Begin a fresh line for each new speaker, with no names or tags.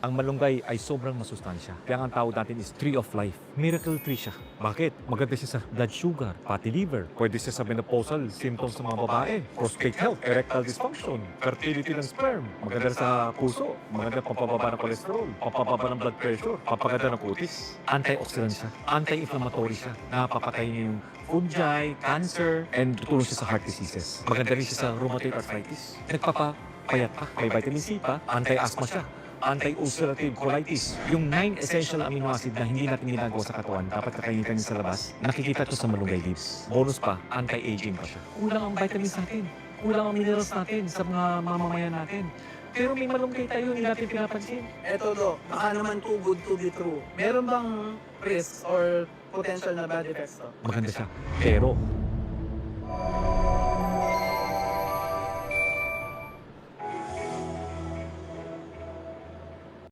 Ang malunggay ay sobrang masustansya. Kaya ang tawag natin is tree of life. Miracle tree siya. Bakit? Maganda siya sa blood sugar, fatty liver. Pwede siya sa menopausal symptoms ng mga babae. Prostate health, erectile dysfunction, fertility ng sperm. Maganda sa puso. Maganda pampababa ng cholesterol, pampababa ng blood pressure, pampaganda ng kutis. Antioxidant siya. Anti-inflammatory siya. Napapatay niya yung fungi, cancer, and tutulong siya sa heart diseases. Maganda rin siya sa rheumatoid arthritis. Nagpapapayat pa. May vitamin C pa. Anti-asthma siya. Anti-ulcerative colitis. Yung 9 essential amino acid na hindi natin ginagawa sa katawan, dapat kakainitan niya sa labas, nakikita ito sa malunggay leaves. Bonus pa, anti-aging pa siya. Kulang ang vitamins natin. Kulang ang minerals natin sa mga mamamayan natin. Pero may malunggay tayo, hindi natin pinapansin.
Eto do, baka naman too good to be true. Meron bang risks or potential na bad effects to?
Maganda siya. Pero,